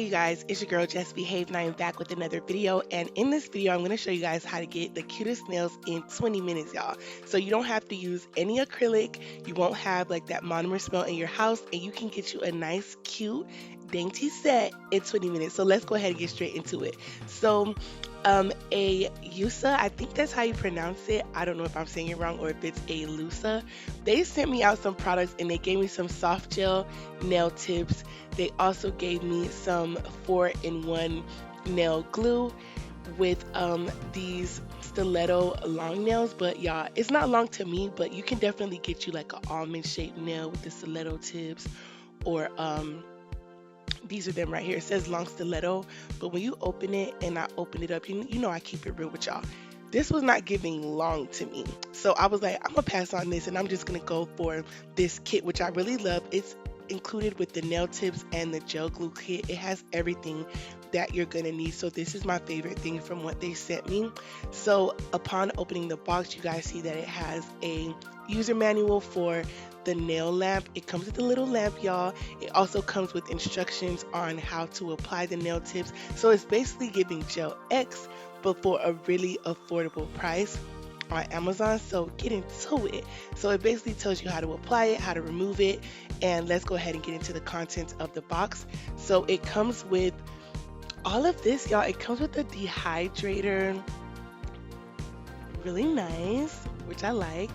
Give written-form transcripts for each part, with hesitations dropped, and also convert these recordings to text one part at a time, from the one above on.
Hey guys, it's your girl Just Behave and I am back with another video, and in this video I'm going to show you guys how to get the cutest nails in 20 minutes, y'all. So you don't have to use any acrylic, you won't have like that monomer smell in your house, and you can get you a nice cute dainty set in 20 minutes. So let's go ahead and get straight into it. Aillsa, I think that's how you pronounce it. I don't know if I'm saying it wrong or if it's Aillsa. They sent me out some products and they gave me some soft gel nail tips. They also gave me some 4-in-1 nail glue with these stiletto long nails, but y'all, it's not long to me, but you can definitely get you like an almond shaped nail with the stiletto tips, or these are them right here. It says long stiletto, but when you open it, and I open it up, you know I keep it real with y'all. This was not giving long to me. So I was like, I'm gonna pass on this and I'm just gonna go for this kit, which I really love. It's included with the nail tips and the gel glue kit. It has everything that you're gonna need. So this is my favorite thing from what they sent me. So upon opening the box, you guys see that it has a user manual for the nail lamp. It comes with a little lamp, y'all. It also comes with instructions on how to apply the nail tips. So it's basically giving Gel X, but for a really affordable price on Amazon. So get into it. So it basically tells you how to apply it, how to remove it, and let's go ahead and get into the contents of the box. So it comes with all of this, y'all. It comes with a dehydrator, really nice, which I like.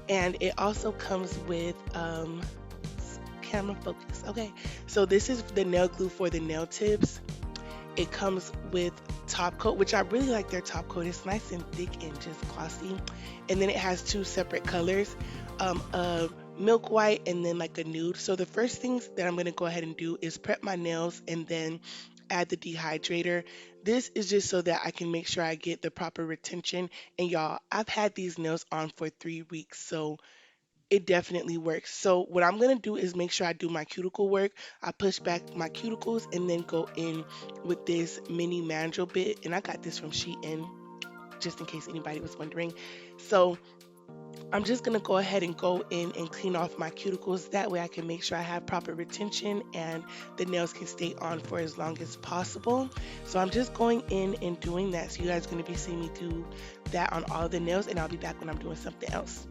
And it also comes with camera focus. Okay, so this is the nail glue for the nail tips. It comes with top coat, which I really like their top coat. It's nice and thick and just glossy. And then it has two separate colors, a milk white and then like a nude. So the first things that I'm going to go ahead and do is prep my nails and then add the dehydrator. This is just so that I can make sure I get the proper retention. And y'all, I've had these nails on for 3 weeks, so it definitely works. So what I'm going to do is make sure I do my cuticle work. I push back my cuticles and then go in with this mini mandrel bit. And I got this from Shein, just in case anybody was wondering. So I'm just going to go ahead and go in and clean off my cuticles. That way I can make sure I have proper retention and the nails can stay on for as long as possible. So I'm just going in and doing that. So you guys are going to be seeing me do that on all the nails, and I'll be back when I'm doing something else.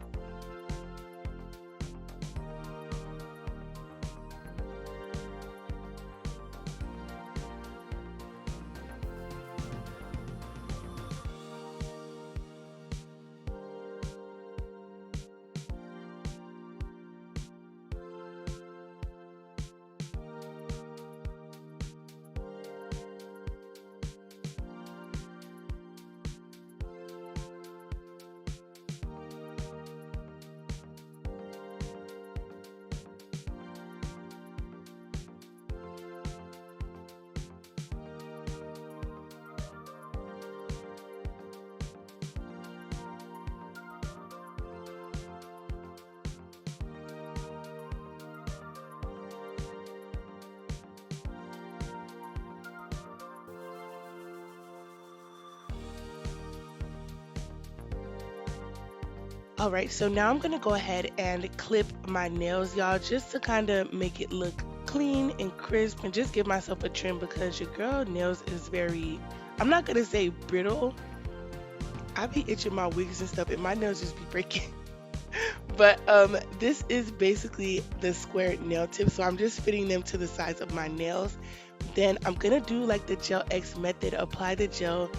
All right, so now I'm gonna go ahead and clip my nails, y'all, just to kind of make it look clean and crisp and just give myself a trim because your girl nails is very, I'm not gonna say brittle. I be itching my wigs and stuff and my nails just be breaking. But this is basically the square nail tip, so I'm just fitting them to the size of my nails. Then I'm gonna do like the Gel X method, apply the gel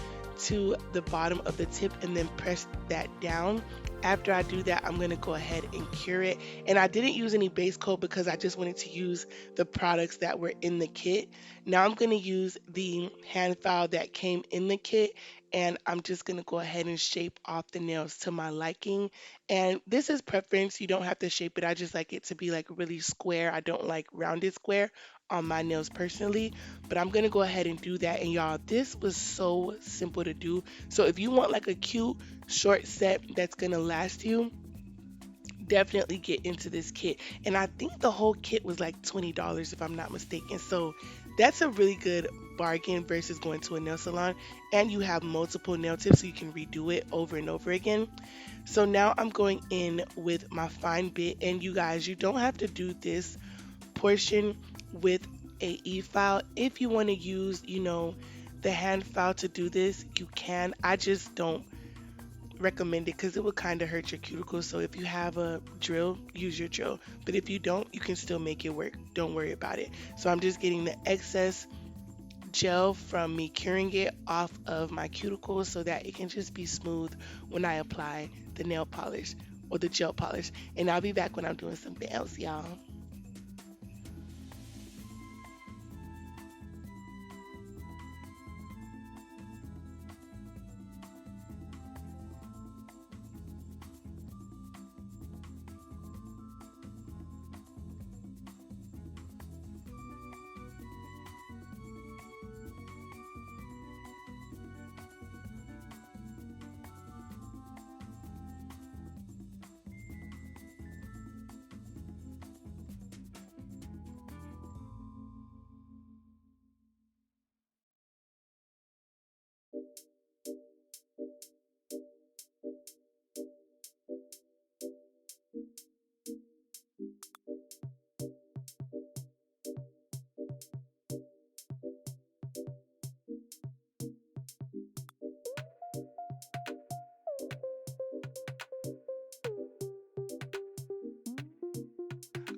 to the bottom of the tip and then press that down. After I do that, I'm going to go ahead and cure it. And I didn't use any base coat because I just wanted to use the products that were in the kit. Now I'm going to use the hand file that came in the kit, and I'm just going to go ahead and shape off the nails to my liking. And this is preference. You don't have to shape it. I just like it to be like really square. I don't like rounded square on my nails personally, but I'm gonna go ahead and do that. And y'all, this was so simple to do. So if you want like a cute short set that's gonna last you, definitely get into this kit. And I think the whole kit was like $20 if I'm not mistaken. So that's a really good bargain versus going to a nail salon. And you have multiple nail tips so you can redo it over and over again. So now I'm going in with my fine bit, and you guys, you don't have to do this portion with a e-file. If you want to use, the hand file to do this, you can. I just don't recommend it because it would kind of hurt your cuticles. So if you have a drill, use your drill. But if you don't, you can still make it work. Don't worry about it. So I'm just getting the excess gel from me curing it off of my cuticles so that it can just be smooth when I apply the nail polish or the gel polish. And I'll be back when I'm doing something else, y'all.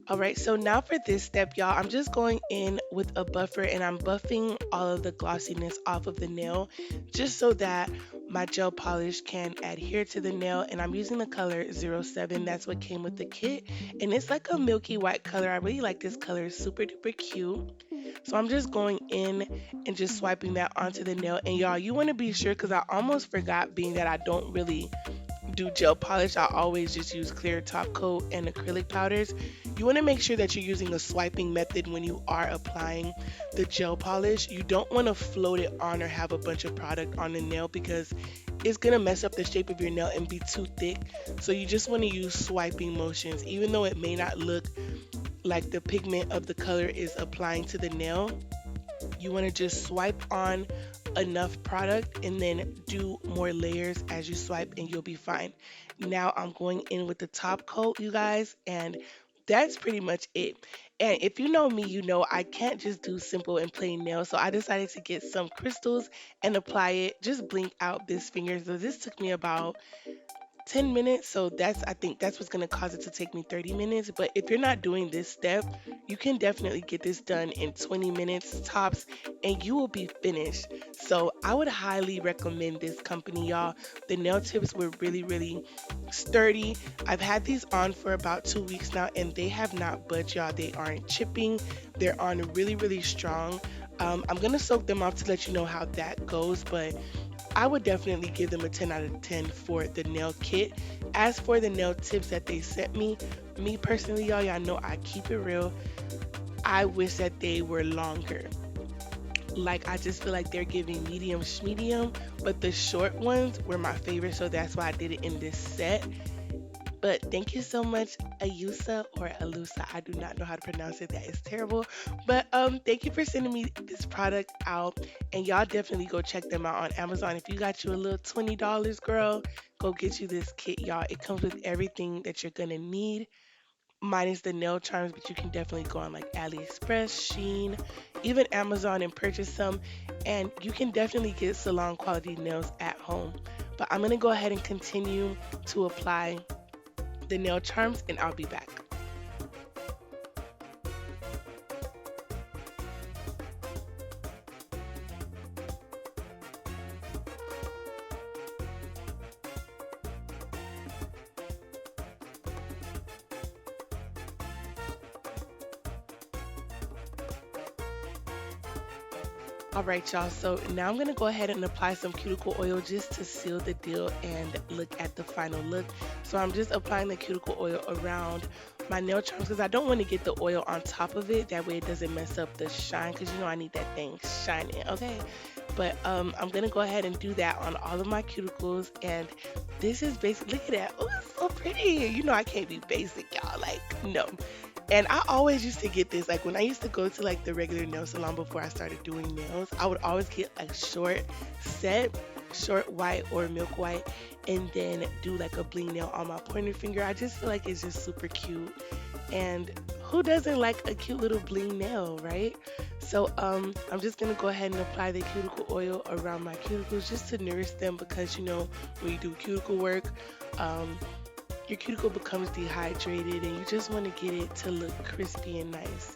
All right, so now for this step, y'all, I'm just going in with a buffer and I'm buffing all of the glossiness off of the nail just so that my gel polish can adhere to the nail. And I'm using the color 07. That's what came with the kit. And it's like a milky white color. I really like this color. It's super duper cute. So I'm just going in and just swiping that onto the nail. And y'all, you want to be sure because I almost forgot being that I don't really do gel polish. I always just use clear top coat and acrylic powders. You want to make sure that you're using a swiping method when you are applying the gel polish. You don't want to float it on or have a bunch of product on the nail because it's going to mess up the shape of your nail and be too thick. So you just want to use swiping motions. Even though it may not look like the pigment of the color is applying to the nail, you want to just swipe on enough product and then do more layers as you swipe and you'll be fine. Now I'm going in with the top coat, you guys, and that's pretty much it. And if you know me, you know I can't just do simple and plain nails. So I decided to get some crystals and apply it, just blink out this finger. So this took me about 10 minutes. So I think that's what's going to cause it to take me 30 minutes. But if you're not doing this step, you can definitely get this done in 20 minutes tops and you will be finished. So I would highly recommend this company, y'all. The nail tips were really, really sturdy. I've had these on for about 2 weeks now and they have not budged, y'all. They aren't chipping. They're on really, really strong. I'm going to soak them off to let you know how that goes, but I would definitely give them a 10 out of 10 for the nail kit. As for the nail tips that they sent me personally, y'all know I keep it real. I wish that they were longer. Like, I just feel like they're giving medium medium, but the short ones were my favorite, so that's why I did it in this set. But thank you so much, Aillsa or Alusa. I do not know how to pronounce it. That is terrible. But thank you for sending me this product out. And y'all definitely go check them out on Amazon. If you got you a little $20, girl, go get you this kit, y'all. It comes with everything that you're gonna need, minus the nail charms, but you can definitely go on like AliExpress, Shein, even Amazon and purchase some. And you can definitely get salon quality nails at home. But I'm gonna go ahead and continue to apply the nail charms and I'll be back. All right, y'all. So now I'm going to go ahead and apply some cuticle oil just to seal the deal and look at the final look. So I'm just applying the cuticle oil around my nail charms because I don't want to get the oil on top of it. That way it doesn't mess up the shine because I need that thing shining, okay? But I'm going to go ahead and do that on all of my cuticles. And this is basically, look at that. Oh, it's so pretty. I can't be basic, y'all. Like, no. And I always used to get this, like when I used to go to like the regular nail salon before I started doing nails, I would always get a short set, short white or milk white, and then do like a bling nail on my pointer finger. I just feel like it's just super cute. And who doesn't like a cute little bling nail, right? So I'm just gonna go ahead and apply the cuticle oil around my cuticles just to nourish them because when you do cuticle work, um, your cuticle becomes dehydrated and you just want to get it to look crispy and nice.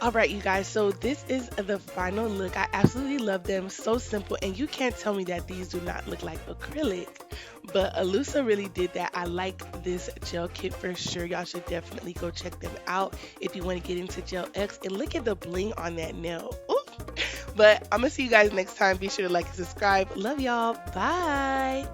All right, you guys, so this is the final look. I absolutely love them. So simple, and you can't tell me that these do not look like acrylic. But Alusa really did that. I like this gel kit for sure. Y'all should definitely go check them out if you want to get into Gel X. And look at the bling on that nail. Ooh. But I'm going to see you guys next time. Be sure to like and subscribe. Love y'all. Bye.